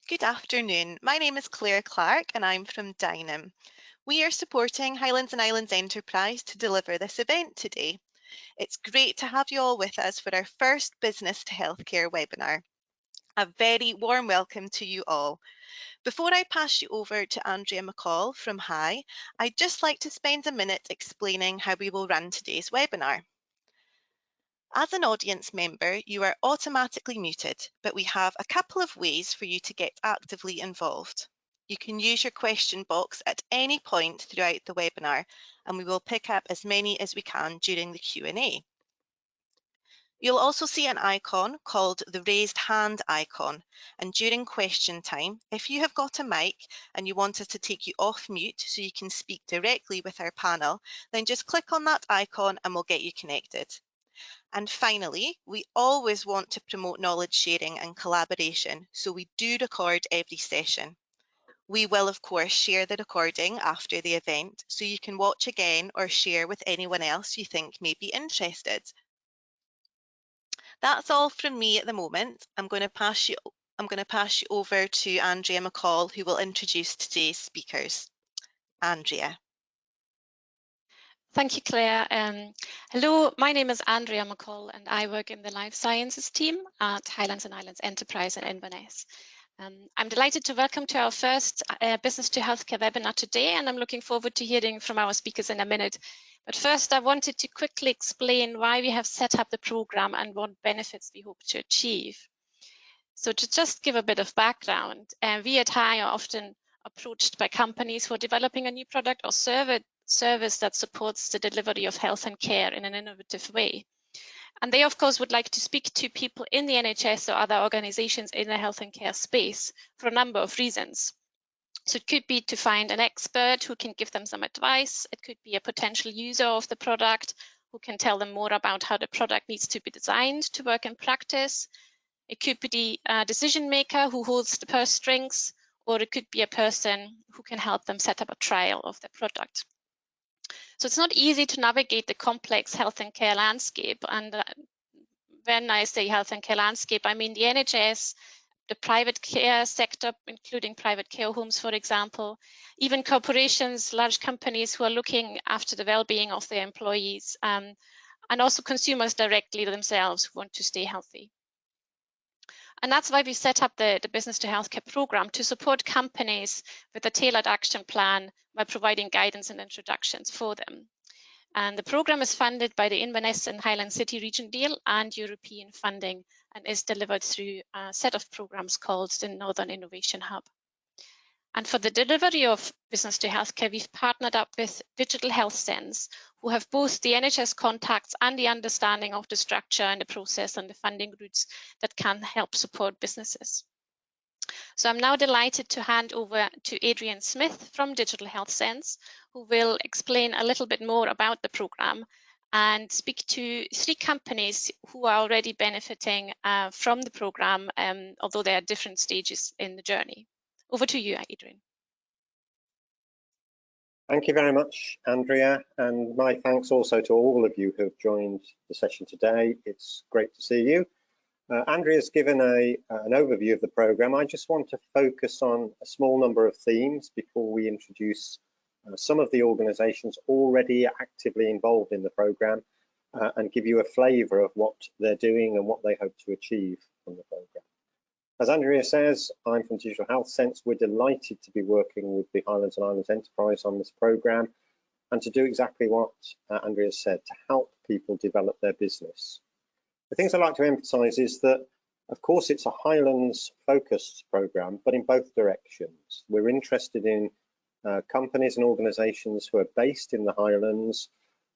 Good afternoon. My name is Claire Clark and I'm from Dynam. We are supporting Highlands and Islands Enterprise to deliver this event today. It's great to have you all with us for our first Business to Healthcare webinar. A very warm welcome to you all. Before I pass you over to Andrea McCall from High, I'd just like to spend a minute explaining how we will run today's webinar. As an audience member, you are automatically muted, but we have a couple of ways for you to get actively involved. You can use your question box at any point throughout the webinar, and we will pick up as many as we can during the Q&A. You'll also see an icon called the raised hand icon, and during question time, if you have got a mic and you want us to take you off mute so you can speak directly with our panel, then just click on that icon and we'll get you connected. And finally, we always want to promote knowledge sharing and collaboration, so we do record every session. We will, of course, share the recording after the event, so you can watch again or share with anyone else you think may be interested. That's all from me at the moment. I'm going to pass you over to Andrea McCall, who will introduce today's speakers. Andrea. Thank you, Claire. Hello, my name is Andrea McCall and I work in the Life Sciences team at Highlands and Islands Enterprise in Inverness. I'm delighted to welcome to our first Business to Healthcare webinar today, and I'm looking forward to hearing from our speakers in a minute. But first, I wanted to quickly explain why we have set up the program and what benefits we hope to achieve. So to just give a bit of background, we at High are often approached by companies who are developing a new product or service that supports the delivery of health and care in an innovative way. And they, of course, would like to speak to people in the NHS or other organizations in the health and care space for a number of reasons. So it could be to find an expert who can give them some advice. It could be a potential user of the product who can tell them more about how the product needs to be designed to work in practice. It could be the decision maker who holds the purse strings, or it could be a person who can help them set up a trial of the product. So it's not easy to navigate the complex health and care landscape. And when I say health and care landscape, I mean the NHS, the private care sector, including private care homes, for example, even corporations, large companies who are looking after the well-being of their employees, and also consumers directly themselves who want to stay healthy. And that's why we set up the Business to Healthcare program to support companies with a tailored action plan by providing guidance and introductions for them. And the program is funded by the Inverness and Highlands City Region Deal and European funding, and is delivered through a set of programs called the Northern Innovation Hub. And for the delivery of Business to Healthcare, we've partnered up with Digital HealthSense, who have both the NHS contacts and the understanding of the structure and the process and the funding routes that can help support businesses. So I'm now delighted to hand over to Adrian Smith from Digital HealthSense, who will explain a little bit more about the program and speak to 3 companies who are already benefiting from the program, although they are at different stages in the journey. Over to you, Adrian. Thank you very much, Andrea, and my thanks also to all of you who have joined the session today. It's great to see you. Andrea's given an overview of the program. I just want to focus on a small number of themes before we introduce some of the organizations already actively involved in the program and give you a flavor of what they're doing and what they hope to achieve from the program. As Andrea says, I'm from Digital HealthSense. We're delighted to be working with the Highlands and Islands Enterprise on this program and to do exactly what Andrea said, to help people develop their business. The things I'd like to emphasize is that, of course, it's a Highlands focused program, but in both directions. We're interested in companies and organizations who are based in the Highlands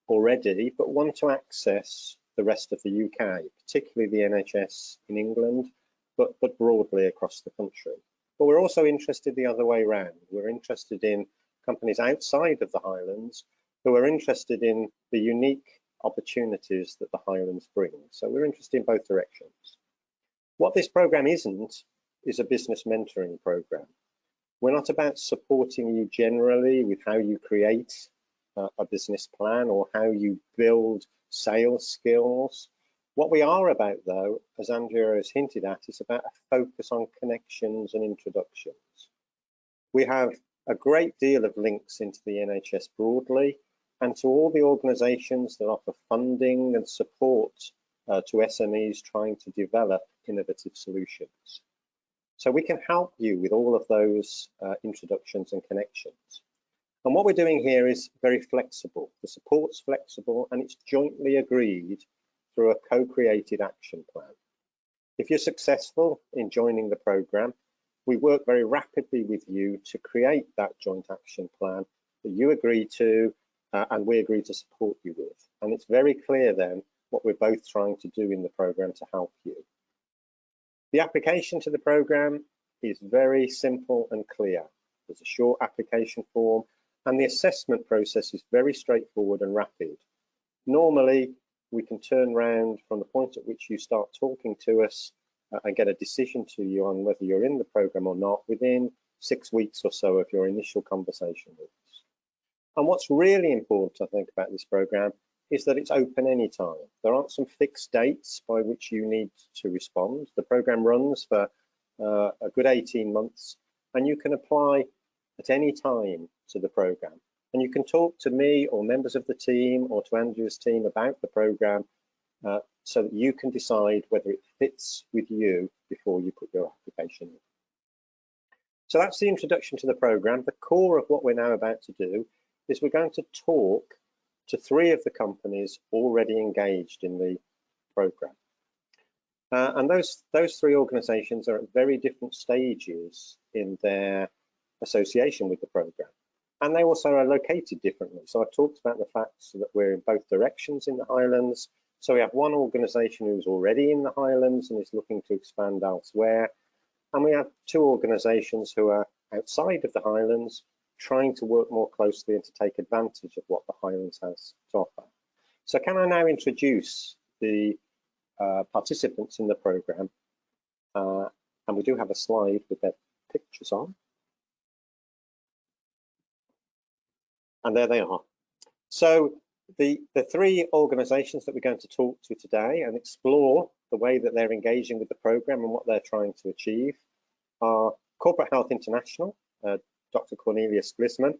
already, but want to access the rest of the UK, particularly the NHS in England, but broadly across the country. But we're also interested the other way around. We're interested in companies outside of the Highlands who are interested in the unique opportunities that the Highlands bring. So we're interested in both directions. What this program isn't is a business mentoring program. We're not about supporting you generally with how you create a business plan or how you build sales skills. What we are about, though, as Andrea has hinted at, is about a focus on connections and introductions. We have a great deal of links into the NHS broadly and to all the organisations that offer funding and support to SMEs trying to develop innovative solutions. So we can help you with all of those introductions and connections. And what we're doing here is very flexible. The support's flexible and it's jointly agreed through a co-created action plan. If you're successful in joining the programme, we work very rapidly with you to create that joint action plan that you agree to and we agree to support you with. And it's very clear then what we're both trying to do in the programme to help you. The application to the programme is very simple and clear. There's a short application form and the assessment process is very straightforward and rapid. Normally, we can turn around from the point at which you start talking to us and get a decision to you on whether you're in the programme or not within 6 weeks or so of your initial conversation with us. And what's really important, I think, about this programme is that it's open anytime. There aren't some fixed dates by which you need to respond. The programme runs for a good 18 months and you can apply at any time to the programme. And you can talk to me or members of the team or to Andrea's team about the programme so that you can decide whether it fits with you before you put your application in. So that's the introduction to the programme. The core of what we're now about to do is we're going to talk to 3 of the companies already engaged in the programme. And those 3 organisations are at very different stages in their association with the programme. And they also are located differently. So I've talked about the fact that we're in both directions in the Highlands. So we have one organisation who's already in the Highlands and is looking to expand elsewhere. And we have 2 organisations who are outside of the Highlands trying to work more closely and to take advantage of what the Highlands has to offer. So can I now introduce the participants in the programme? And we do have a slide with their pictures on. And there they are. So the 3 organisations that we're going to talk to today and explore the way that they're engaging with the programme and what they're trying to achieve are CorporateHealth International, Dr Cornelius Glismann,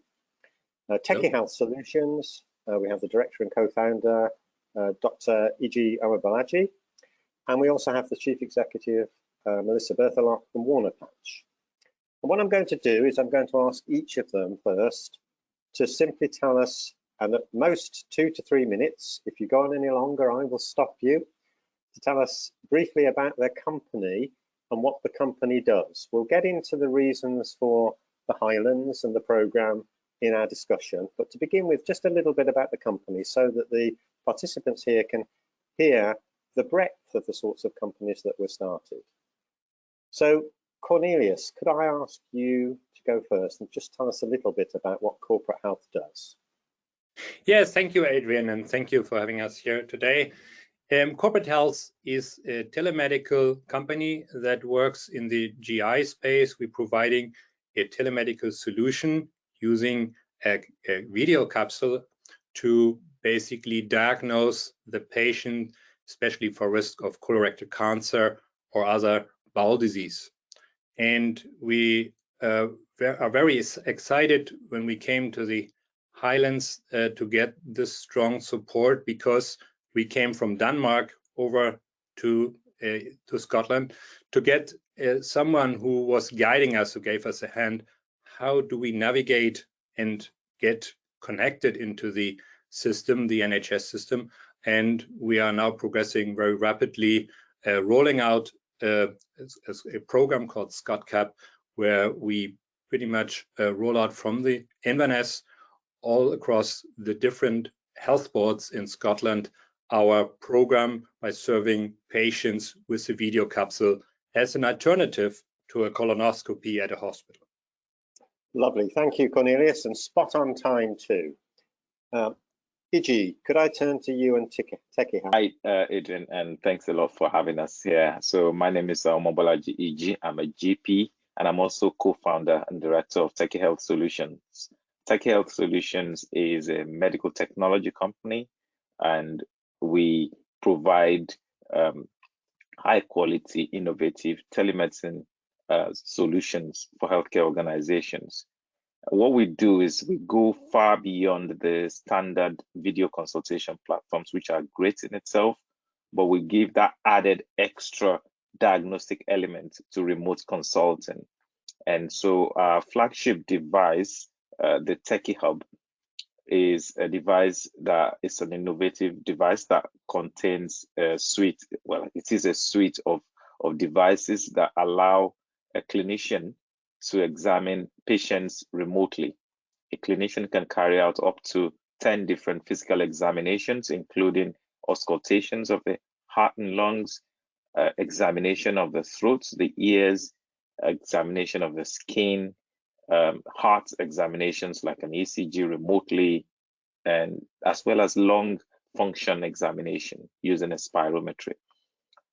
Tekihealth Solutions, we have the director and co-founder, Dr Iji Omobolaji, and we also have the chief executive, Melissa Berthelot from WarnerPatch. And what I'm going to do is I'm going to ask each of them first to simply tell us, and at most 2 to 3 minutes, if you go on any longer, I will stop you, to tell us briefly about their company and what the company does. We'll get into the reasons for the Highlands and the programme in our discussion, but to begin with, just a little bit about the company so that the participants here can hear the breadth of the sorts of companies that were started. So Cornelius, could I ask you to go first and just tell us a little bit about what Corporate Health does? Yes, thank you, Adrian, and thank you for having us here today. Corporate Health is a telemedical company that works in the GI space. We're providing a telemedical solution using a video capsule to basically diagnose the patient, especially for risk of colorectal cancer or other bowel disease. And we are very excited when we came to the Highlands to get this strong support, because we came from Denmark over to Scotland to get someone who was guiding us, who gave us a hand. How do we navigate and get connected into the system, the NHS system? And we are now progressing very rapidly, rolling out a program called ScotCap, where we pretty much roll out from the Inverness all across the different health boards in Scotland our program by serving patients with a video capsule as an alternative to a colonoscopy at a hospital. Lovely, thank you, Cornelius, and spot on time too. Iji, could I turn to you and Tekihealth? Hi, Adrian, and thanks a lot for having us here. So my name is Omobolaji Iji. I'm a GP, and I'm also co-founder and director of Tekihealth Solutions. Tekihealth Solutions is a medical technology company, and we provide high quality, innovative telemedicine solutions for healthcare organizations. What we do is we go far beyond the standard video consultation platforms, which are great in itself, but we give that added extra diagnostic element to remote consulting. And so our flagship device, the Tekihub, is a device that is an innovative device that contains a suite. Well, it is a suite of devices that allow a clinician to examine patients remotely. A clinician can carry out up to 10 different physical examinations, including auscultations of the heart and lungs, examination of the throat, the ears, examination of the skin, heart examinations like an ECG remotely, and as well as lung function examination using a spirometry.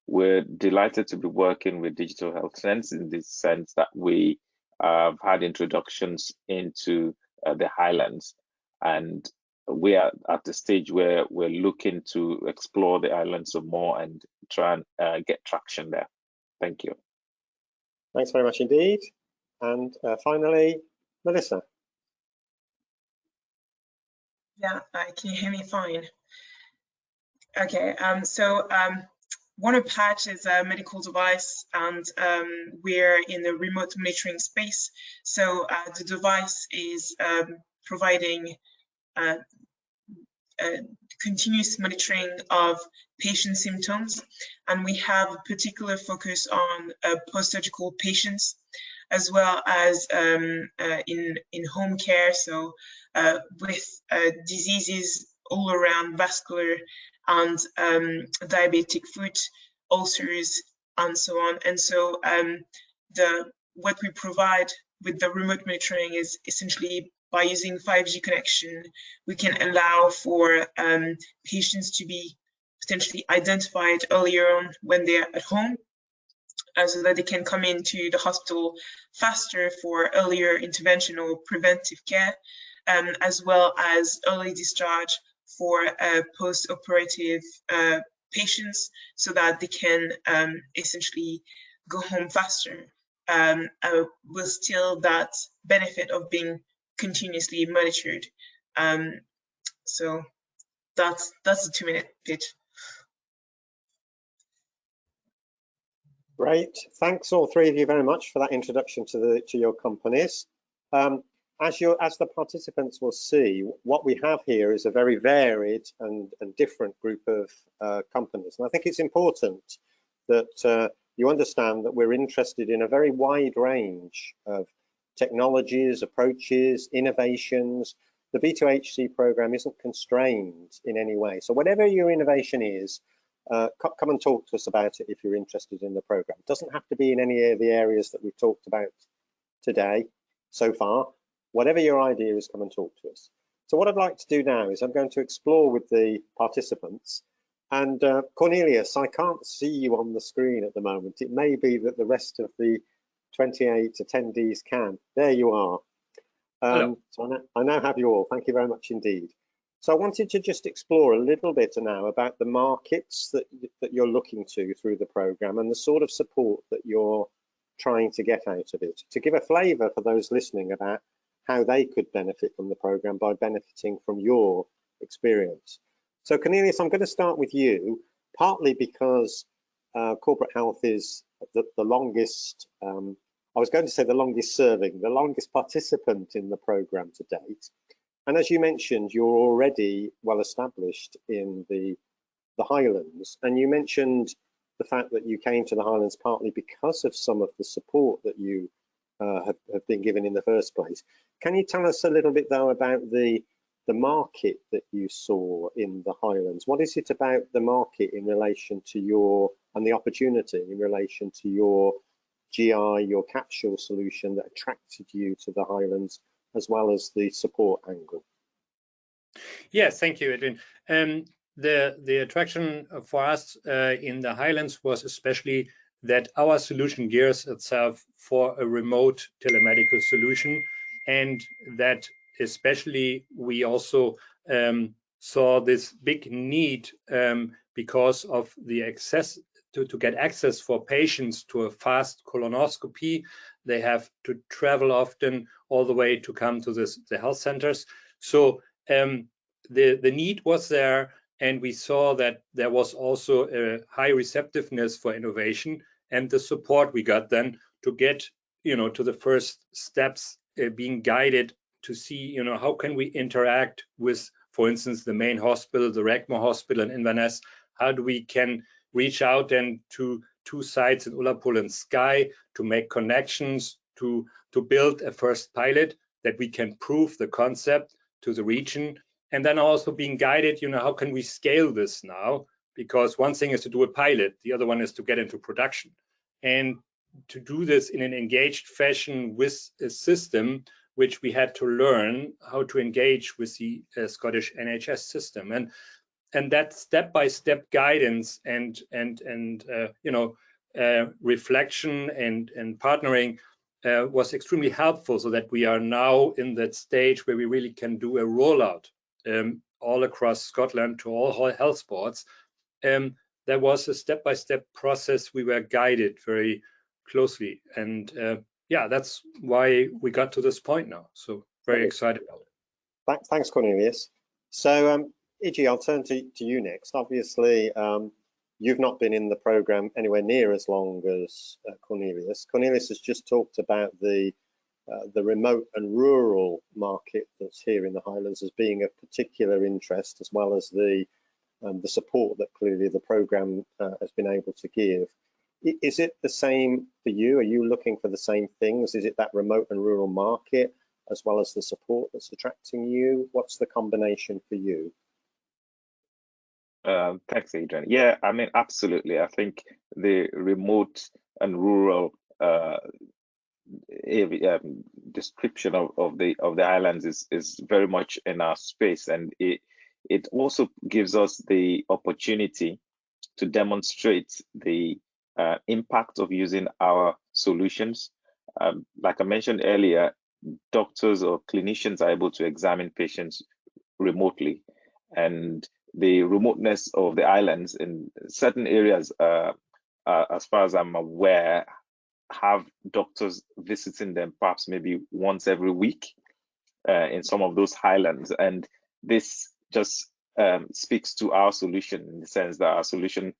We're delighted to be working with Digital HealthSense in the sense that we have had introductions into the Highlands, and we are at the stage where we're looking to explore the islands some more and try and get traction there. Thank you. Thanks very much indeed. And finally, Melissa. Yeah, can you hear me fine? Okay, so WarnerPatch is a medical device, and we're in the remote monitoring space. So the device is providing continuous monitoring of patient symptoms, and we have a particular focus on post-surgical patients, as well as in home care, so with diseases all around vascular and diabetic foot ulcers and so on. And so what we provide with the remote monitoring is essentially by using 5G connection, we can allow for patients to be potentially identified earlier on when they're at home, so that they can come into the hospital faster for earlier intervention or preventive care, as well as early discharge for post-operative patients, so that they can essentially go home faster, with still that benefit of being continuously monitored. So that's a 2-minute pitch. Great. Thanks all three of you very much for that introduction to your companies. As the participants will see, what we have here is a very varied and different group of companies. And I think it's important that you understand that we're interested in a very wide range of technologies, approaches, innovations. The B2Hc program isn't constrained in any way. So whatever your innovation is, come and talk to us about it if you're interested in the program. It doesn't have to be in any of the areas that we've talked about today so far. Whatever your idea is, come and talk to us. So what I'd like to do now is I'm going to explore with the participants. And Cornelius, I can't see you on the screen at the moment. It may be that the rest of the 28 attendees can. There you are. So I now have you all. Thank you very much indeed. So I wanted to just explore a little bit now about the markets that you're looking to through the program and the sort of support that you're trying to get out of it, to give a flavour for those listening about how they could benefit from the program by benefiting from your experience. So Cornelius, I'm going to start with you, partly because corporate health is the longest, I was going to say the longest serving, the longest participant in the program to date. And as you mentioned, you're already well established in the Highlands. And you mentioned the fact that you came to the Highlands partly because of some of the support that you have been given in the first place. Can you tell us a little bit though about the market that you saw in the Highlands? What is it about the market in relation to and the opportunity in relation to your GI, your capsule solution that attracted you to the Highlands, as well as the support angle? Yes, thank you, Adrian. The attraction for us in the Highlands was especially that our solution gears itself for a remote telemedical solution, and that especially we also saw this big need because of the access to get access for patients to a fast colonoscopy. They have to travel often all the way to come to the health centers. So the need was there, and we saw that there was also a high receptiveness for innovation, and the support we got then to get, to the first steps, being guided to see, how can we interact with, for instance, the main hospital, the Regmo Hospital in Inverness. How do we can reach out then to 2 sites in Ullapool and Skye to make connections, to build a first pilot that we can prove the concept to the region, and then also being guided, how can we scale this now? Because one thing is to do a pilot, the other one is to get into production. And to do this in an engaged fashion with a system which we had to learn how to engage with the Scottish NHS system, and that step-by-step guidance and reflection and partnering was extremely helpful, so that we are now in that stage where we really can do a rollout all across Scotland to all health boards. There was a step-by-step process. We were guided very closely, and yeah, that's why we got to this point now. So very excited about it. Thanks, Cornelius. So Iji, I'll turn to you next. Obviously, you've not been in the program anywhere near as long as Cornelius. Cornelius has just talked about the remote and rural market that's here in the Highlands as being of particular interest, as well as the support that clearly the program has been able to give. Is it the same for you? Are you looking for the same things? Is it that remote and rural market as well as the support that's attracting you? What's the combination for you? Thanks, Adrian. Yeah, I mean, absolutely. I think the remote and rural description of the Highlands is very much in our space, and it also gives us the opportunity to demonstrate the impact of using our solutions. Like I mentioned earlier, doctors or clinicians are able to examine patients remotely, and the remoteness of the islands in certain areas, as far as I'm aware, have doctors visiting them perhaps maybe once every week in some of those highlands. And this just speaks to our solution, in the sense that our solution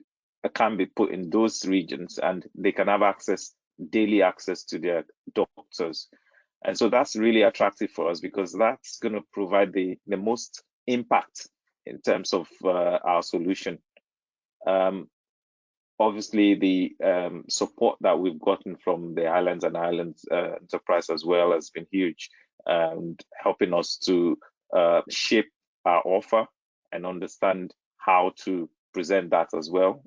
can be put in those regions and they can have daily access to their doctors. And so that's really attractive for us, because that's going to provide the most impact in terms of our solution. Obviously, the support that we've gotten from the Highlands and Highlands Enterprise as well has been huge, and helping us to shape our offer and understand how to present that as well.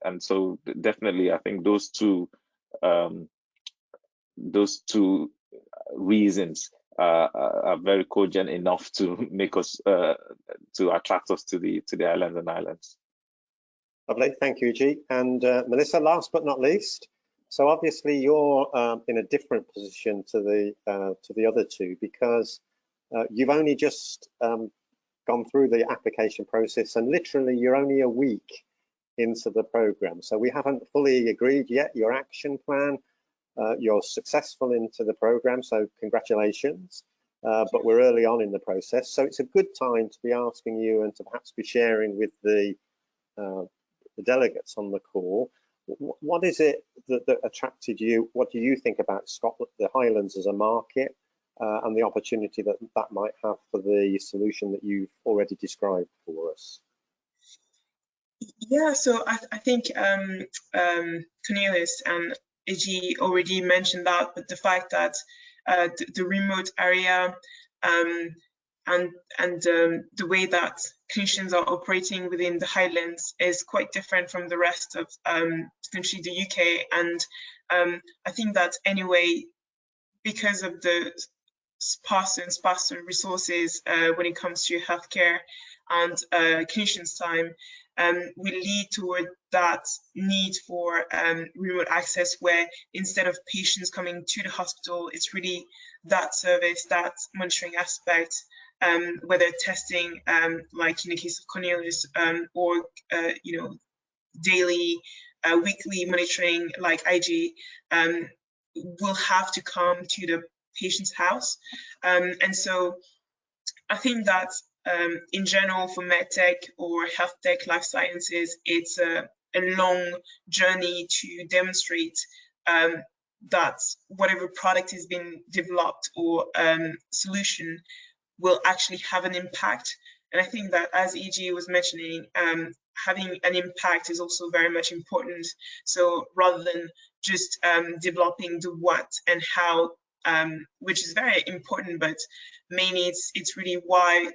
And so definitely, I think those two reasons are very cogent enough to make us to attract us to the Highlands and Highlands. Lovely, thank you, Iji. And Melissa, last but not least, so obviously you're in a different position to the other two, because you've only just gone through the application process, and literally you're only a week into the program. So we haven't fully agreed yet your action plan. You're successful into the program, so congratulations. But we're early on in the process, so it's a good time to be asking you and to perhaps be sharing with the delegates on the call. What is it that attracted you? What do you think about Scotland, the Highlands as a market, and the opportunity that might have for the solution that you've already described for us? Yeah, so I think Cornelius and Iji already mentioned that, but the fact that the remote area and the way that clinicians are operating within the Highlands is quite different from the rest of potentially the UK. And I think that anyway, because of the sparse resources when it comes to healthcare and clinicians' time, will lead toward that need for remote access, where instead of patients coming to the hospital, it's really that service, that monitoring aspect whether testing, like in the case of Cornelius, or daily, weekly monitoring like IG, will have to come to the patient's house. And so I think that in general for medtech or health tech, life sciences, it's a long journey to demonstrate that whatever product has been developed or solution will actually have an impact. And I think that, as Iji was mentioning, having an impact is also very much important. So rather than just developing the what and how, which is very important, but mainly it's really why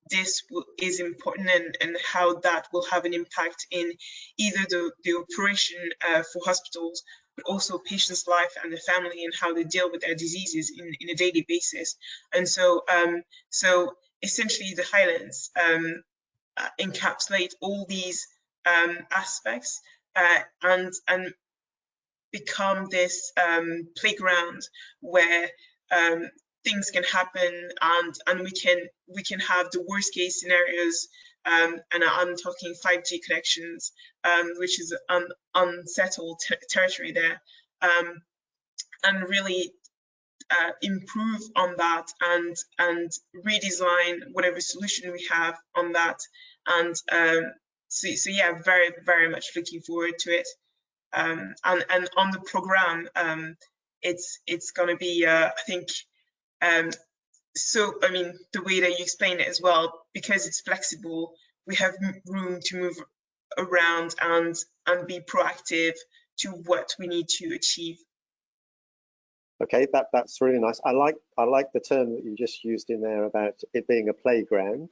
this is important, and how that will have an impact in either the operation for hospitals, but also patients' life and the family, and how they deal with their diseases in a daily basis. And so, so essentially the Highlands encapsulate all these aspects and become this playground where things can happen, and we can have the worst case scenarios, and I'm talking 5G connections, which is unsettled territory there, and really improve on that and redesign whatever solution we have on that. And so yeah, very, very much looking forward to it. And on the program, it's going to be, I think, so I mean, the way that you explain it as well, because it's flexible, we have room to move around and be proactive to what we need to achieve. Okay, that's really nice. I like the term that you just used in there about it being a playground.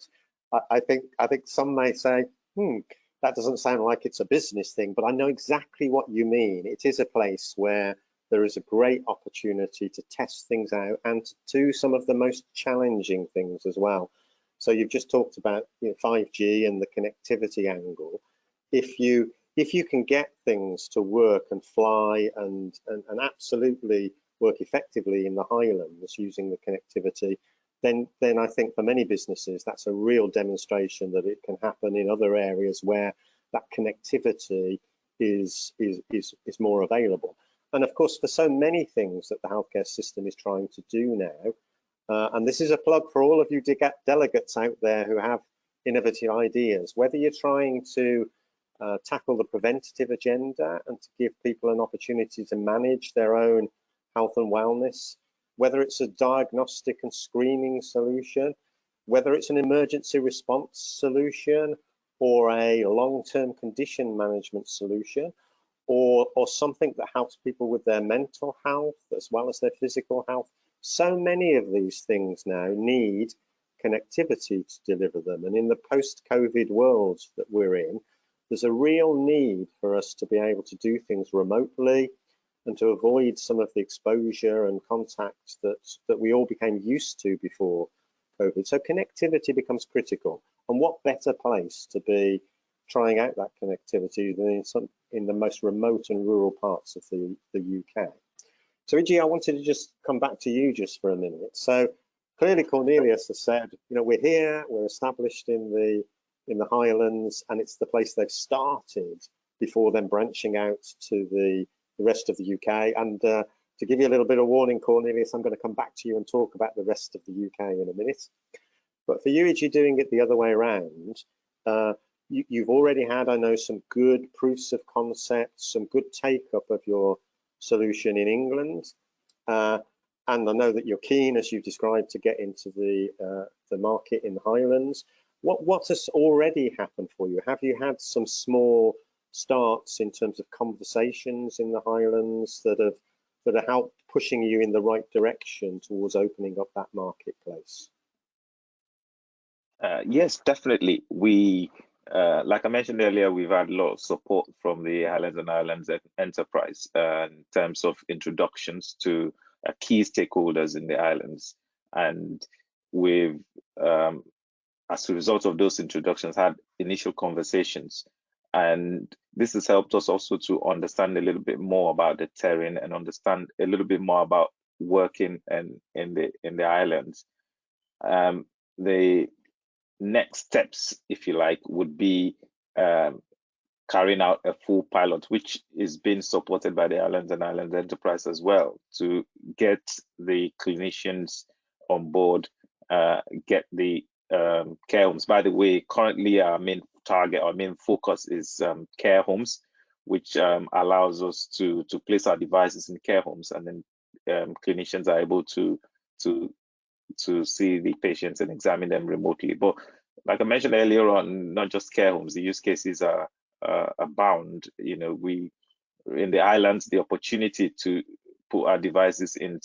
I think some may say, that doesn't sound like it's a business thing, but I know exactly what you mean. It is a place where there is a great opportunity to test things out and to do some of the most challenging things as well. So you've just talked about 5G and the connectivity angle. If you can get things to work and fly and absolutely work effectively in the Highlands using the connectivity, then I think for many businesses that's a real demonstration that it can happen in other areas where that connectivity is more available. And of course, for so many things that the healthcare system is trying to do now, and this is a plug for all of you delegates out there who have innovative ideas, whether you're trying to tackle the preventative agenda and to give people an opportunity to manage their own health and wellness, whether it's a diagnostic and screening solution, whether it's an emergency response solution or a long-term condition management solution, or something that helps people with their mental health as well as their physical health. So many of these things now need connectivity to deliver them. And in the post-COVID world that we're in, there's a real need for us to be able to do things remotely and to avoid some of the exposure and contact that we all became used to before COVID. So connectivity becomes critical. And what better place to be trying out that connectivity than in the most remote and rural parts of the UK. So Iji, I wanted to just come back to you just for a minute. So clearly Cornelius has said, we're here, we're established in the Highlands, and it's the place they've started before then branching out to the rest of the UK. And to give you a little bit of warning, Cornelius, I'm going to come back to you and talk about the rest of the UK in a minute. But for you, Iji, doing it the other way around, you've already had, I know, some good proofs of concept, some good take-up of your solution in England. And I know that you're keen, as you've described, to get into the market in the Highlands. What has already happened for you? Have you had some small starts in terms of conversations in the Highlands that have helped pushing you in the right direction towards opening up that marketplace? Yes, definitely. We, like I mentioned earlier, we've had a lot of support from the Highlands and Islands enterprise in terms of introductions to key stakeholders in the islands. And we've, as a result of those introductions, had initial conversations. And this has helped us also to understand a little bit more about the terrain and understand a little bit more about working in the islands. the next steps, if you like, would be carrying out a full pilot, which is being supported by the Highlands and Highlands Enterprise as well, to get the clinicians on board, get the care homes. By the way, currently our main target, our main focus is care homes, which allows us to place our devices in care homes, and then clinicians are able to see the patients and examine them remotely. But like I mentioned earlier on, not just care homes, the use cases are abound. You know, we in the islands, the opportunity to put our devices in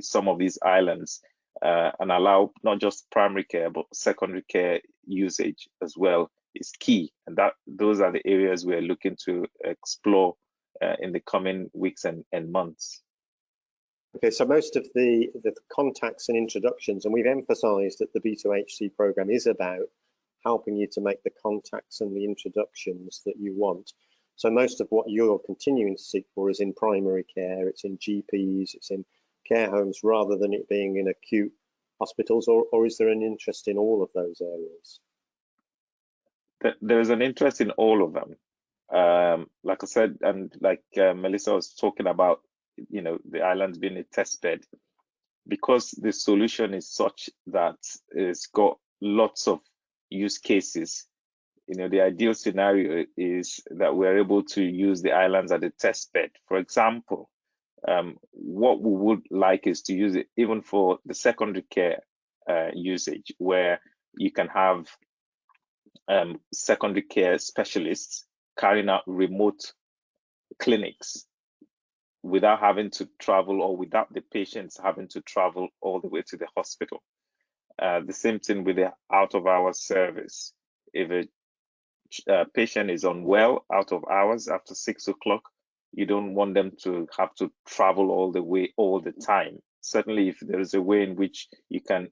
some of these islands and allow not just primary care but secondary care usage as well is key, and those are the areas we're looking to explore in the coming weeks and months. Okay, so most of the contacts and introductions, and we've emphasized that the B2Hc program is about helping you to make the contacts and the introductions that you want. So most of what you're continuing to seek for is in primary care, it's in GPs, it's in care homes, rather than it being in acute hospitals, or is there an interest in all of those areas? There is an interest in all of them. Like I said, and like Melissa was talking about, you know, the islands being a test bed, because the solution is such that it's got lots of use cases. You know, the ideal scenario is that we're able to use the islands as a test bed. For example, what we would like is to use it even for the secondary care usage, where you can have secondary care specialists carrying out remote clinics without having to travel, or without the patients having to travel all the way to the hospital. The same thing with the out-of-hours service. If a patient is unwell out of hours after 6 o'clock, you don't want them to have to travel all the way all the time. Certainly, if there is a way in which you can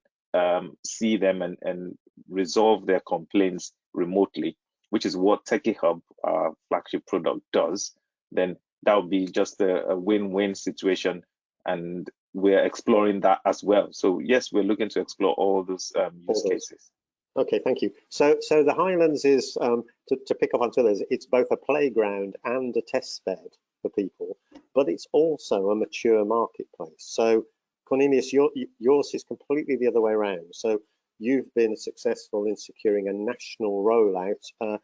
see them and resolve their complaints remotely, which is what Tekihealth, our flagship product, does, then that would be just a win-win situation, and we're exploring that as well. So yes, we're looking to explore all those use cases. Okay, thank you. So the Highlands is, to pick up on others, it's both a playground and a test bed for people, but it's also a mature marketplace. So Cornelius, yours is completely the other way around. So you've been successful in securing a national rollout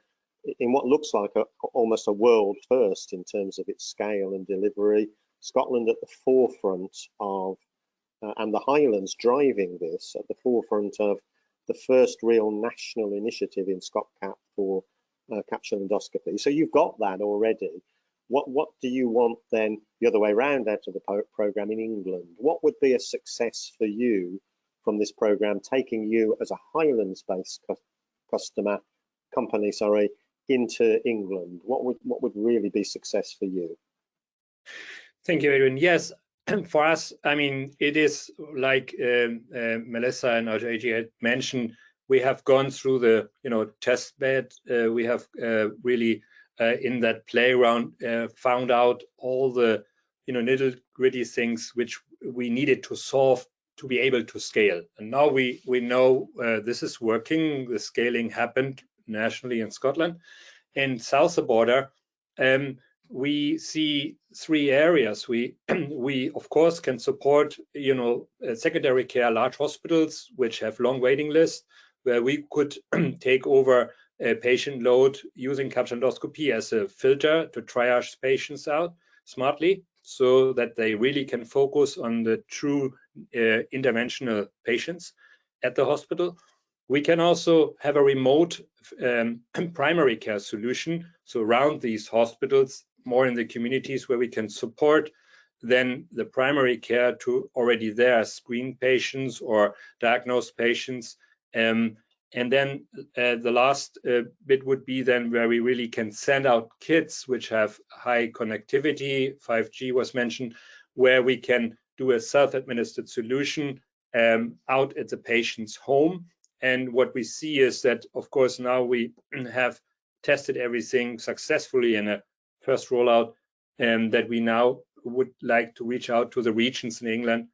in what looks like almost a world first in terms of its scale and delivery. Scotland at the forefront of, and the Highlands driving this at the forefront of the first real national initiative in ScotCap for capsule endoscopy. So you've got that already. What do you want then the other way around out of the program in England? What would be a success for you from this program, taking you as a Highlands-based company, into England? What would really be success for you? Thank you, Adrian. Yes, for us, I mean, it is like Melissa and Dr. Iji had mentioned. We have gone through the test bed. We have really in that playground found out all the nitty-gritty things which we needed to solve to be able to scale. And now we know this is working. The scaling happened nationally in Scotland. And south of the border, we see three areas. We of course can support secondary care, large hospitals which have long waiting lists, where we could take over a patient load using capsule endoscopy as a filter to triage patients out smartly, so that they really can focus on the true interventional patients at the hospital. We can also have a remote primary care solution, so around these hospitals, more in the communities, where we can support then the primary care to already there screen patients or diagnose patients. And then the last bit would be then where we really can send out kits which have high connectivity. 5G was mentioned, where we can do a self-administered solution out at the patient's home. And what we see is that, of course, now we have tested everything successfully in a first rollout, and that we now would like to reach out to the regions in England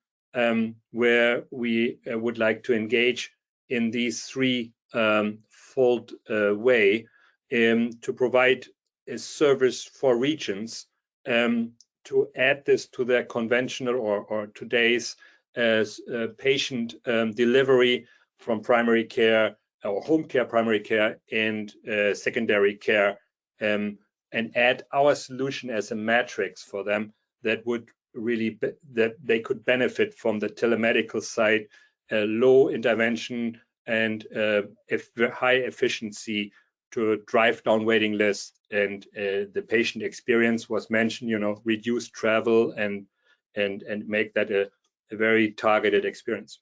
where we would like to engage in these three-fold way to provide a service for regions to add this to their conventional or today's patient delivery from primary care or home care, primary care, and secondary care, and add our solution as a matrix for them that would really that they could benefit from the telemedical side, low intervention and high efficiency to drive down waiting lists, and the patient experience was mentioned, you know, reduce travel and make that a very targeted experience.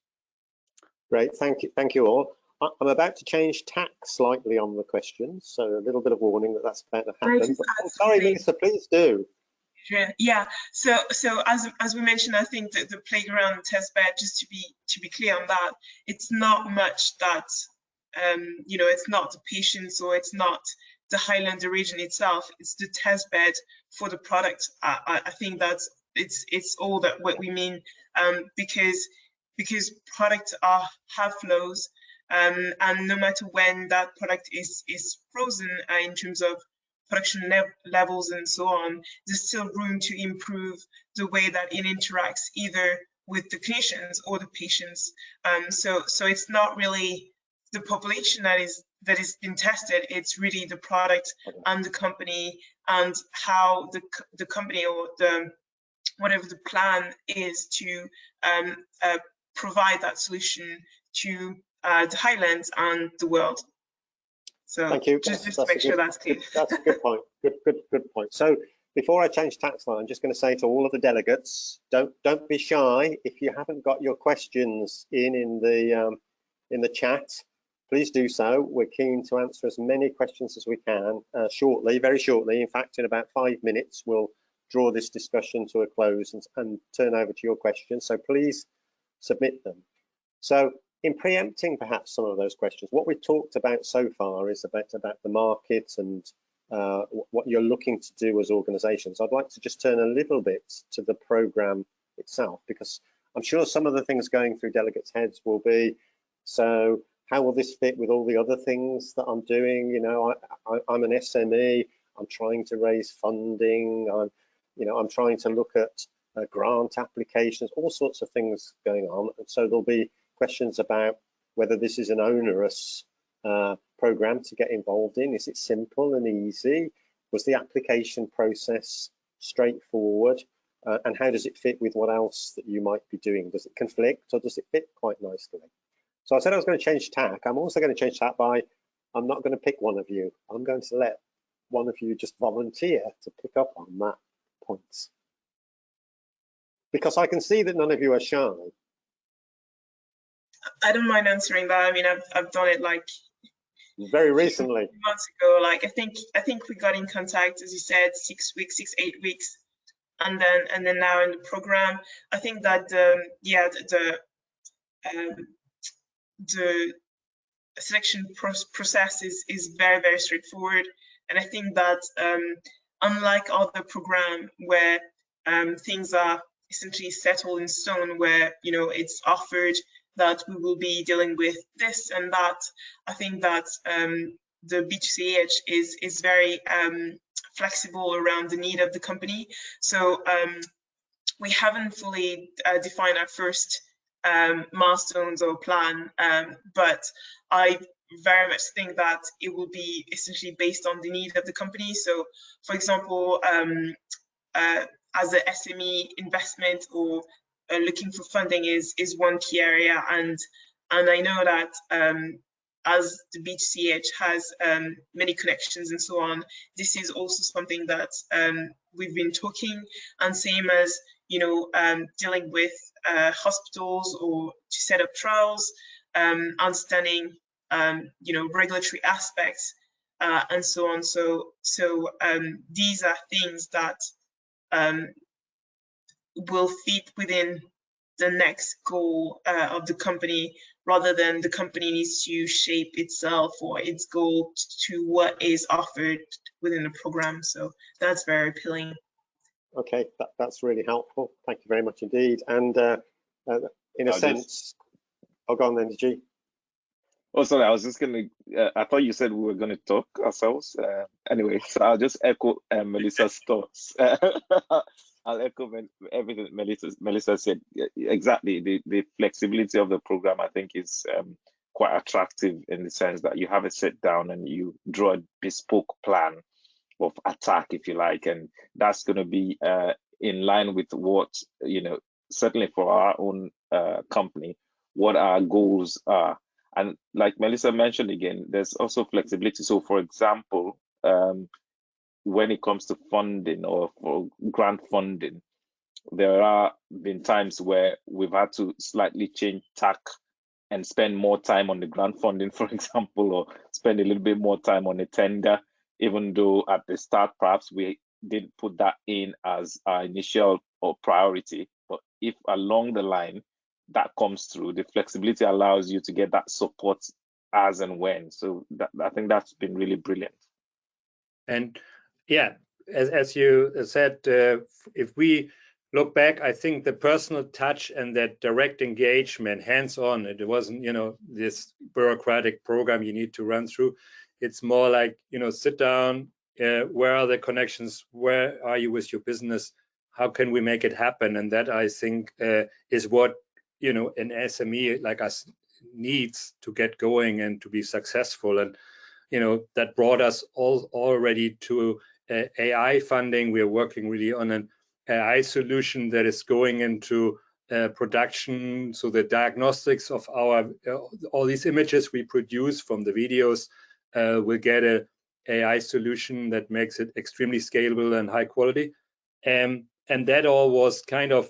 Great, thank you all. I'm about to change tack slightly on the questions, so a little bit of warning that that's about to happen. Sorry, Melissa, please do. Yeah. So as we mentioned, I think that the playground test bed, just to be clear on that, it's not much that you know, it's not the patients or it's not the Highlands region itself. It's the test bed for the product. I think that's it's all that what we mean, because products have flows, and no matter when that product is frozen in terms of production levels and so on, there's still room to improve the way that it interacts either with the clinicians or the patients. So it's not really the population that is been tested. It's really the product and the company, and how the company or the whatever the plan is to provide that solution to the Highlands and the world. So thank you. Just to make sure that's clear. That's a good point. Good point. So before I change tax line, I'm just going to say to all of the delegates, don't be shy. If you haven't got your questions in the chat, please do so. We're keen to answer as many questions as we can shortly, very shortly. In fact, in about 5 minutes, we'll draw this discussion to a close and turn over to your questions. So please submit them. So in preempting perhaps some of those questions, what we've talked about so far is about the market and what you're looking to do as organizations. I'd like to just turn a little bit to the program itself, because I'm sure some of the things going through delegates' heads will be, so how will this fit with all the other things that I'm doing? You know, I'm an SME, I'm trying to raise funding, I'm trying to look at grant applications, all sorts of things going on. And so there'll be questions about whether this is an onerous program to get involved in. Is it simple and easy? Was the application process straightforward? And how does it fit with what else that you might be doing? Does it conflict or does it fit quite nicely? So I said I was going to change tack. I'm also going to change tack by, I'm not going to pick one of you. I'm going to let one of you just volunteer to pick up on that point. Because I can see that none of you are shy. I don't mind answering that. I mean, I've done it like very recently, months ago. Like I think we got in contact, as you said, 6 weeks, 8 weeks, and then now in the program. I think that the selection process is very, very straightforward, and I think that unlike other programs where things are essentially settled in stone, where it's offered that we will be dealing with this and that, I think that the B2CH is very flexible around the need of the company. So we haven't fully defined our first milestones or plan, but I very much think that it will be essentially based on the need of the company. So, for example, as a SME investment or looking for funding is one key area, and I know that as the B2CH has many connections and so on, this is also something that we've been talking, and same as dealing with hospitals or to set up trials, understanding regulatory aspects and so on. So these are things that will fit within the next goal of the company, rather than the company needs to shape itself or its goal to what is offered within the program. So that's very appealing. Okay, that's really helpful. Thank you very much indeed. And in a sense, I'll go on then, Iji. Oh, sorry, I was just gonna, I thought you said we were gonna talk ourselves. Anyway, so I'll just echo Melissa's thoughts. I'll echo everything Melissa said. Exactly, the flexibility of the program, I think, is quite attractive in the sense that you have a sit down and you draw a bespoke plan of attack, if you like, and that's going to be in line with what, certainly for our own company, what our goals are. And like Melissa mentioned again, there's also flexibility. So for example, when it comes to funding or for grant funding, there are been times where we've had to slightly change tack and spend more time on the grant funding, for example, or spend a little bit more time on a tender, even though at the start, perhaps we didn't put that in as our initial or priority. But if along the line that comes through, the flexibility allows you to get that support as and when. So I think that's been really brilliant. And yeah, as you said, if we look back, I think the personal touch and that direct engagement, hands-on, it wasn't, this bureaucratic program you need to run through. It's more like, sit down, where are the connections? Where are you with your business? How can we make it happen? And that, I think, is what, an SME like us needs to get going and to be successful. And that brought us already to AI funding. We are working really on an AI solution that is going into production. So the diagnostics of all these images we produce from the videos will get an AI solution that makes it extremely scalable and high quality. And that all was kind of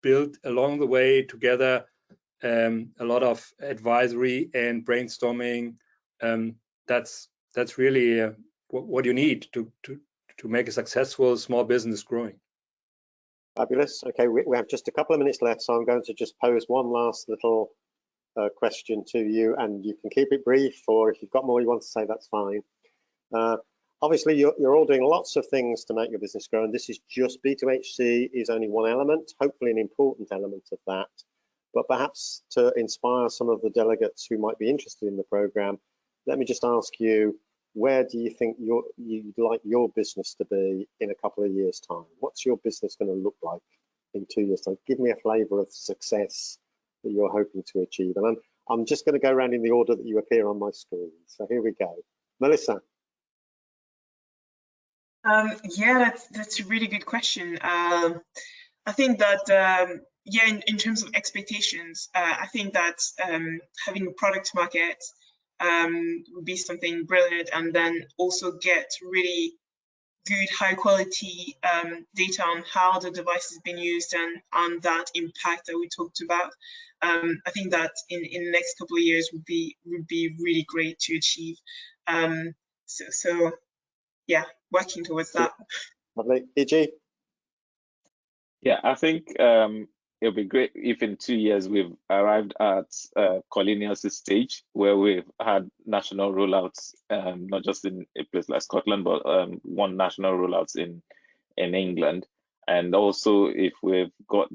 built along the way together. A lot of advisory and brainstorming. That's really what you need to make a successful small business growing. Fabulous. Okay, we have just a couple of minutes left, so I'm going to just pose one last little question to you, and you can keep it brief, or if you've got more you want to say, that's fine. Obviously, you're all doing lots of things to make your business grow, and this is just B2Hc is only one element, hopefully an important element of that. But perhaps to inspire some of the delegates who might be interested in the program, let me just ask you, where do you think you'd like your business to be in a couple of years' time? What's your business going to look like in 2 years' time? Give me a flavour of success that you're hoping to achieve. And I'm just going to go around in the order that you appear on my screen. So here we go. Melissa. Yeah, that's a really good question. I think that yeah, in terms of expectations, I think that having a product market would be something brilliant, and then also get really good high quality data on how the device has been used and on that impact that we talked about. I think that in the next couple of years would be really great to achieve. So yeah, working towards that. Lovely. Iji? Yeah, I think it'll be great if in 2 years we've arrived at Cornelius' stage where we've had national rollouts, not just in a place like Scotland, but one national rollouts in England. And also if we've got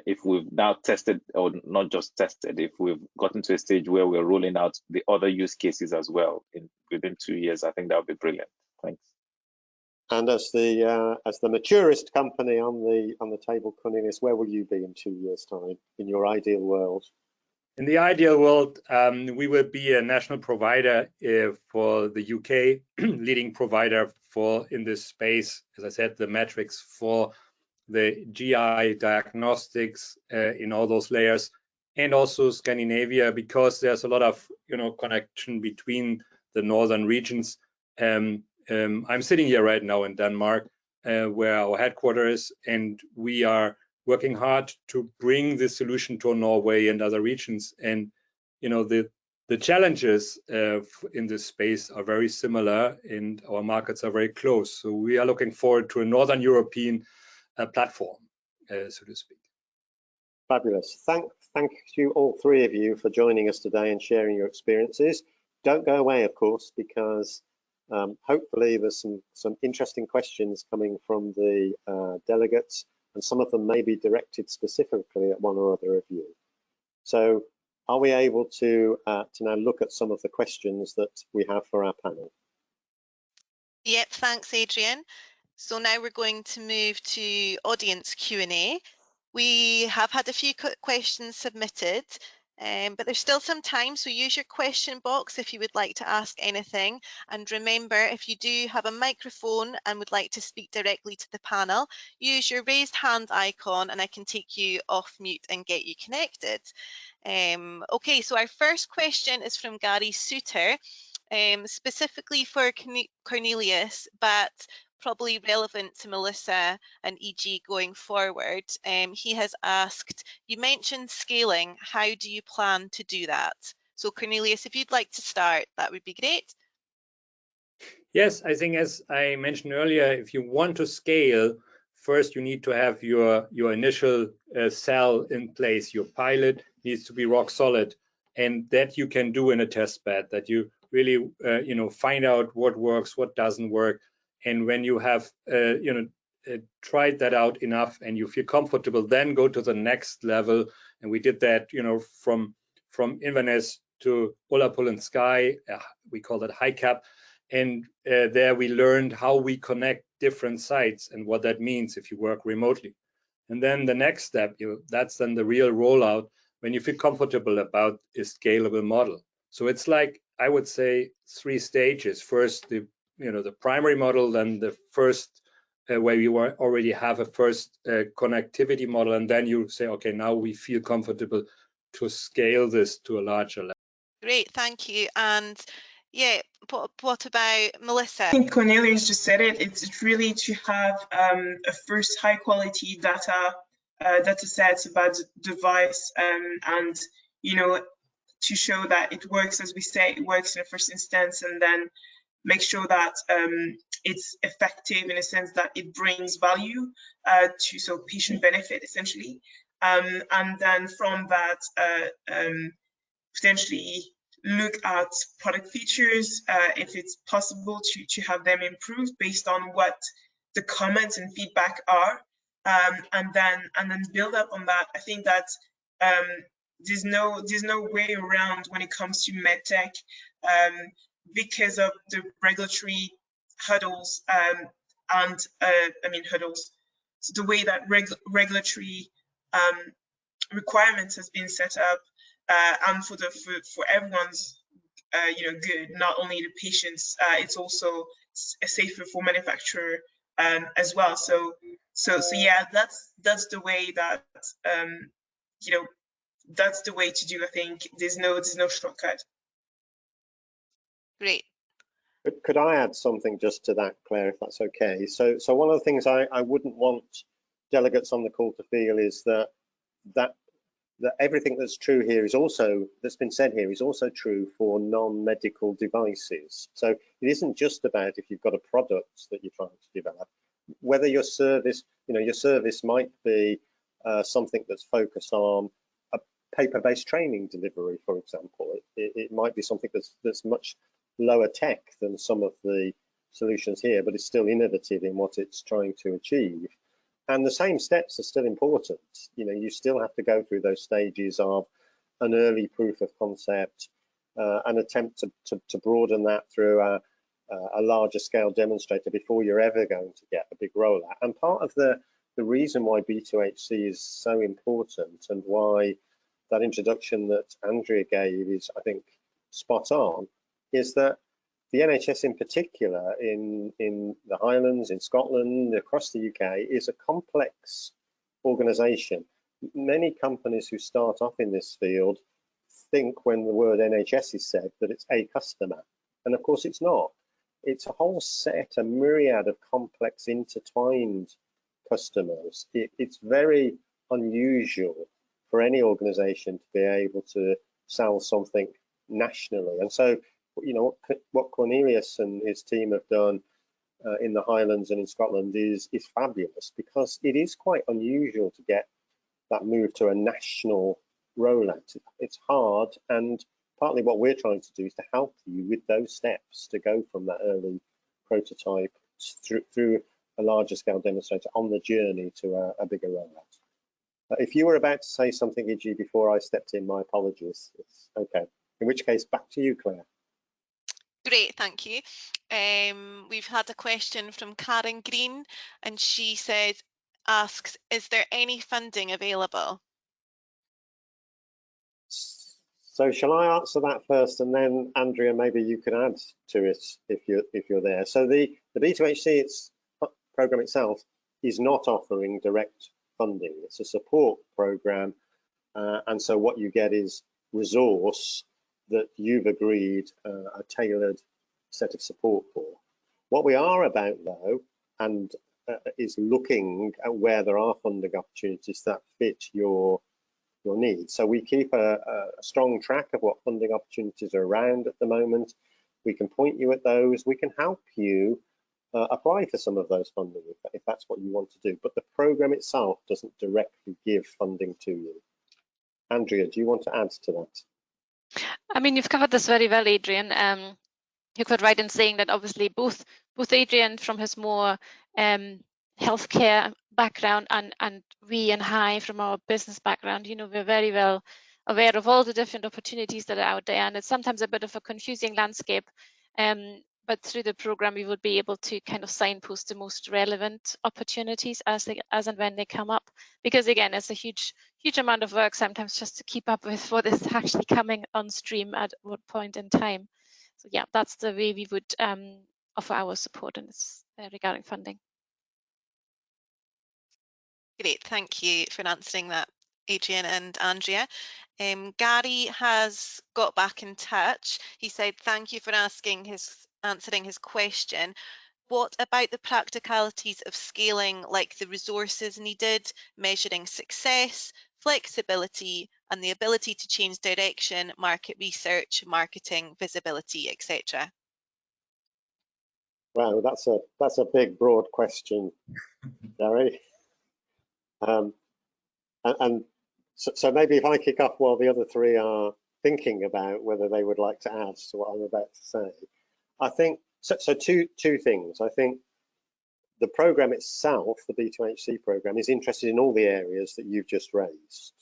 if we've now tested, or not just tested, if we've gotten to a stage where we're rolling out the other use cases as well within 2 years, I think that would be brilliant. Thanks. And as the maturest company on the table, Cornelius, where will you be in 2 years' time in your ideal world? In the ideal world, we will be a national provider for the UK, leading provider in this space. As I said, the metrics for the GI diagnostics in all those layers, and also Scandinavia, because there's a lot of connection between the northern regions. I'm sitting here right now in Denmark, where our headquarters is, and we are working hard to bring this solution to Norway and other regions. And the challenges in this space are very similar, and our markets are very close. So we are looking forward to a Northern European platform, so to speak. Fabulous. Thank you, all three of you, for joining us today and sharing your experiences. Don't go away, of course, because hopefully there's some interesting questions coming from the delegates, and some of them may be directed specifically at one or other of you. So are we able to now look at some of the questions that we have for our panel? Yep, thanks, Adrian. So now we're going to move to audience Q&A. We have had a few questions submitted, but there's still some time, so use your question box if you would like to ask anything. And remember, if you do have a microphone and would like to speak directly to the panel, use your raised hand icon and I can take you off mute and get you connected. Okay, so our first question is from Gary Suter, specifically for Cornelius, but probably relevant to Melissa and Iji going forward. He has asked, you mentioned scaling. How do you plan to do that? So Cornelius, if you'd like to start, that would be great. Yes, I think as I mentioned earlier, if you want to scale, first you need to have your initial cell in place. Your pilot needs to be rock solid, and that you can do in a test bed, that you really find out what works, what doesn't work. And when you have tried that out enough and you feel comfortable, then go to the next level. And we did that from Inverness to Ullapool and Skye, we call that high cap. And there we learned how we connect different sites and what that means if you work remotely. And then the next step, that's then the real rollout when you feel comfortable about a scalable model. So it's like, I would say, 3 stages. First, the primary model, then the first where you already have a first connectivity model, and then you say, okay, now we feel comfortable to scale this to a larger level. Great, thank you. And yeah, what about Melissa? I think Cornelius just said it. It's really to have a first high quality data set about the device, and to show that it works as we say it works in the first instance, and then make sure that it's effective in a sense that it brings value to patient benefit essentially, and then from that potentially look at product features if it's possible to have them improved based on what the comments and feedback are, and then build up on that. I think that there's no way around when it comes to medtech, because of the regulatory hurdles hurdles. So the way that regulatory requirements has been set up, and for everyone's good, not only the patients, it's also safer for manufacturer as well. So yeah, that's the way that that's the way to do. I think there's no shortcut. Great. Could I add something just to that, Claire, if that's okay? So one of the things I wouldn't want delegates on the call to feel is that everything that's true here that's been said here is also true for non-medical devices. So it isn't just about if you've got a product that you're trying to develop, whether your service might be something that's focused on a paper-based training delivery, for example. It might be something that's much lower tech than some of the solutions here, but it's still innovative in what it's trying to achieve. And the same steps are still important. You still have to go through those stages of an early proof of concept, an attempt to broaden that through a larger scale demonstrator before you're ever going to get a big rollout. And part of the reason why B2Hc is so important, and why that introduction that Andrea gave is, I think, spot on, is that the NHS in particular, in the Highlands, in Scotland, across the UK, is a complex organisation. Many companies who start off in this field think when the word NHS is said that it's a customer. And of course it's not. It's a whole set, a myriad of complex intertwined customers. It's very unusual for any organisation to be able to sell something nationally. And so what Cornelius and his team have done in the Highlands and in Scotland is fabulous, because it is quite unusual to get that move to a national rollout. It's hard, and partly what we're trying to do is to help you with those steps to go from that early prototype through a larger scale demonstrator on the journey to a bigger rollout. If you were about to say something, Iji, before I stepped in, my apologies. It's okay. In which case, back to you, Claire. Great, thank you. We've had a question from Karen Green, and she asks, is there any funding available? So shall I answer that first, and then Andrea, maybe you can add to it if you're there. So the B2Hc program itself is not offering direct funding. It's a support program, and so what you get is resource that you've agreed a tailored set of support for. What we are about, though, and is looking at where there are funding opportunities that fit your needs. So we keep a strong track of what funding opportunities are around at the moment. We can point you at those. We can help you apply for some of those funding if that's what you want to do. But the program itself doesn't directly give funding to you. Andrea, do you want to add to that? I mean, you've covered this very well, Adrian. You're quite right in saying that obviously both Adrian from his more healthcare background and we and Hi from our business background, we're very well aware of all the different opportunities that are out there, and it's sometimes a bit of a confusing landscape. But through the program, we would be able to kind of signpost the most relevant opportunities as and when they come up. Because again, it's a huge amount of work sometimes just to keep up with what is actually coming on stream at what point in time. So yeah, that's the way we would offer our support in this regarding funding. Great, thank you for answering that, Adrian and Andrea. Gary has got back in touch. He said, thank you for answering his question. What about the practicalities of scaling, like the resources needed, measuring success, flexibility, and the ability to change direction, market research, marketing, visibility, etc.? Wow, that's a big, broad question, Gary. So maybe if I kick off while the other three are thinking about whether they would like to add to what I'm about to say. I think, so two things. I think the program itself, the B2Hc program, is interested in all the areas that you've just raised.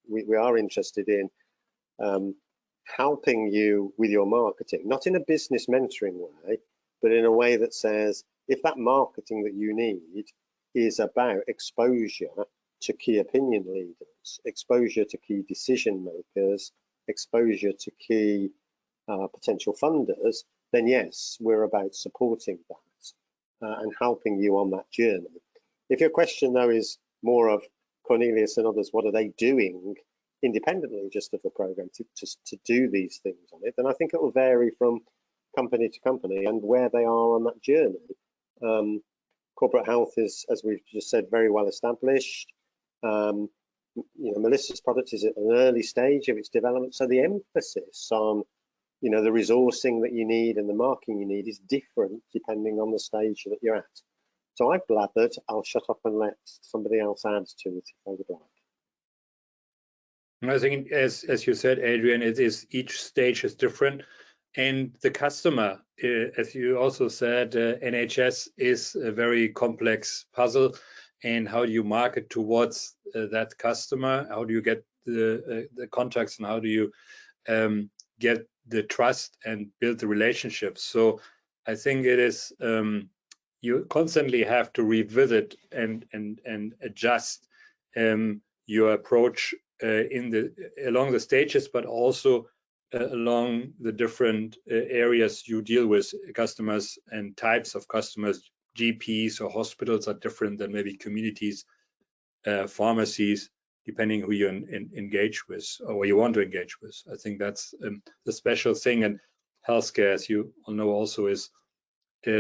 We are interested in helping you with your marketing, not in a business mentoring way, but in a way that says, if that marketing that you need is about exposure to key opinion leaders, exposure to key decision makers, exposure to key potential funders, then yes, we're about supporting that and helping you on that journey. If your question, though, is more of Cornelius and others, what are they doing independently just of the program to do these things on it, then I think it will vary from company to company and where they are on that journey. Corporate health is, as we've just said, very well established. Melissa's product is at an early stage of its development, so the emphasis on the resourcing that you need and the marketing you need is different depending on the stage that you're at. So I've blathered. I'll shut up and let somebody else add to it if they would like. I think, as you said, Adrian, each stage is different, and the customer, as you also said, NHS is a very complex puzzle. And how do you market towards that customer? How do you get the contacts, and how do you get the trust and build the relationships? So I think it is you constantly have to revisit and adjust your approach along the stages, but also along the different areas you deal with customers and types of customers. GPs or hospitals are different than maybe communities, pharmacies, depending who you engage with or you want to engage with. I think that's the special thing. And healthcare, as you all know, also is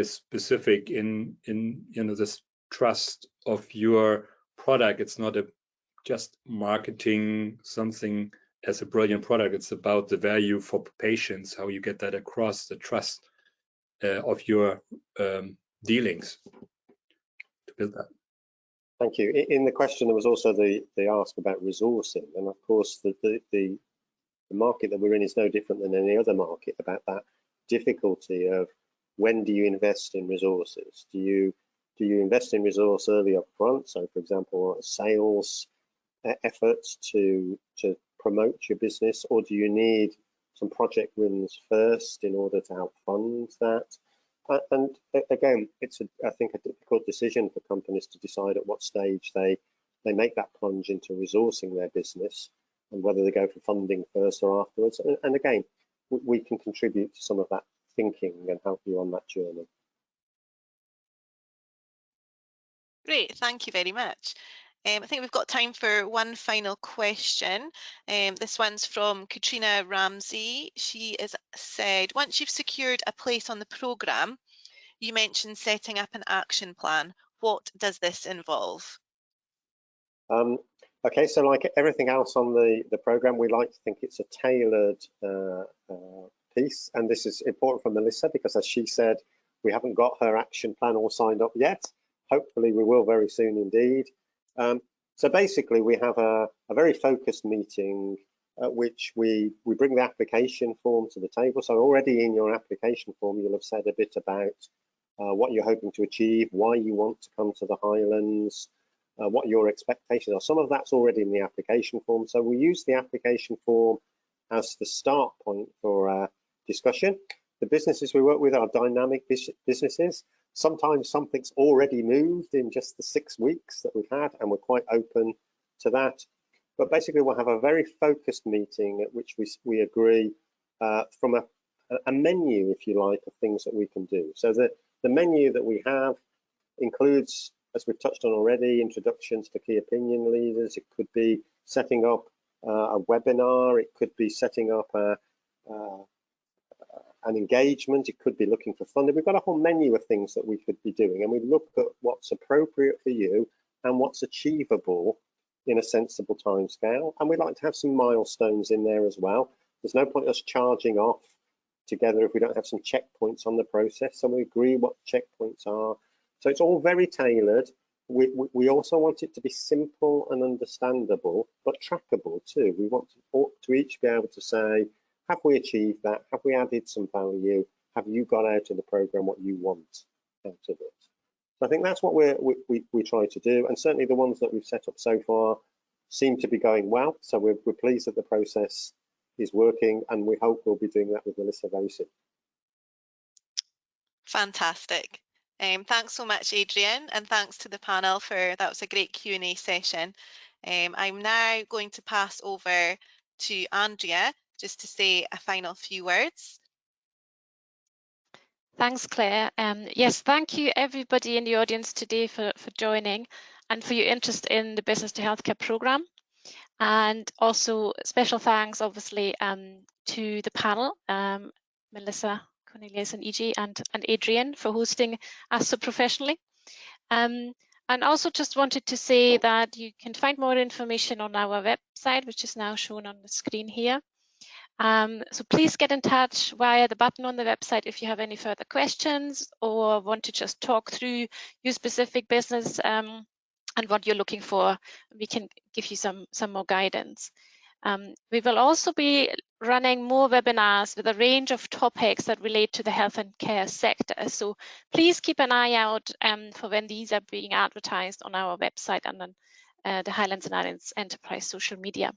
specific in this trust of your product. It's not just marketing something as a brilliant product. It's about the value for patients, how you get that across, the trust of your dealings to build that. Thank you. In the question, there was also the ask about resourcing, and of course the market that we're in is no different than any other market about that difficulty of when do you invest in resources? Do you invest in resource early up front? So, for example, sales efforts to promote your business, or do you need some project wins first in order to help fund that? And again, it's I think a difficult decision for companies to decide at what stage they make that plunge into resourcing their business, and whether they go for funding first or afterwards. And again, we can contribute to some of that thinking and help you on that journey. Great, thank you very much. I think we've got time for one final question. This one's from Katrina Ramsey. She has said, once you've secured a place on the programme, you mentioned setting up an action plan. What does this involve? Okay, so like everything else on the programme, we like to think it's a tailored piece. And this is important for Melissa because, as she said, we haven't got her action plan all signed up yet. Hopefully we will very soon indeed. So basically we have a very focused meeting at which we bring the application form to the table. So already in your application form, you'll have said a bit about what you're hoping to achieve, why you want to come to the Highlands, what your expectations are. Some of that's already in the application form. So we use the application form as the start point for discussion. The businesses we work with are dynamic businesses. Sometimes something's already moved in just the 6 weeks that we've had, and we're quite open to that. But basically, we'll have a very focused meeting at which we agree from a menu, if you like, of things that we can do. So the menu that we have includes, as we've touched on already, introductions to key opinion leaders. It could be setting up a webinar. It could be setting up an engagement. It could be looking for funding. We've got a whole menu of things that we could be doing, and we look at what's appropriate for you and what's achievable in a sensible timescale. And we'd like to have some milestones in there as well. There's no point us charging off together if we don't have some checkpoints on the process. So we agree what checkpoints are. So it's all very tailored. We also want it to be simple and understandable, but trackable too. We want to each be able to say, have we achieved that? Have we added some value? Have you got out of the program what you want out of it? So I think that's what we try to do. And certainly the ones that we've set up so far seem to be going well. So we're pleased that the process is working, and we hope we'll be doing that with Melissa very soon. Fantastic. Thanks so much, Adrian, and thanks to the panel that was a great Q&A session. I'm now going to pass over to Andrea just to say a final few words. Thanks, Claire. Yes, thank you everybody in the audience today for joining and for your interest in the Business to Healthcare programme. And also special thanks, obviously, to the panel, Melissa, Cornelius and Iji and Adrian for hosting us so professionally. And also just wanted to say that you can find more information on our website, which is now shown on the screen here. So please get in touch via the button on the website if you have any further questions or want to just talk through your specific business and what you're looking for. We can give you some more guidance. We will also be running more webinars with a range of topics that relate to the health and care sector. So please keep an eye out for when these are being advertised on our website and on the Highlands and Islands Enterprise social media.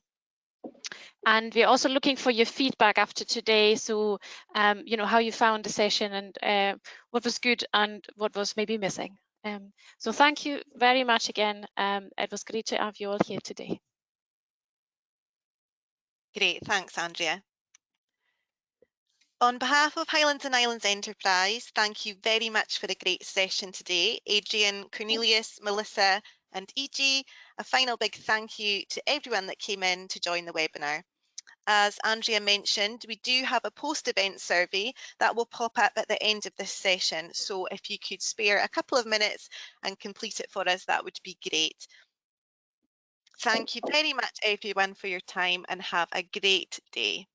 And we're also looking for your feedback after today. So, you know, how you found the session and what was good and what was maybe missing. So thank you very much again. It was great to have you all here today. Great, thanks, Andrea. On behalf of Highlands and Islands Enterprise, thank you very much for a great session today. Adrian, Cornelius, Melissa and Iji, a final big thank you to everyone that came in to join the webinar. As Andrea mentioned, we do have a post-event survey that will pop up at the end of this session. So if you could spare a couple of minutes and complete it for us, that would be great. Thank you very much, everyone, for your time and have a great day.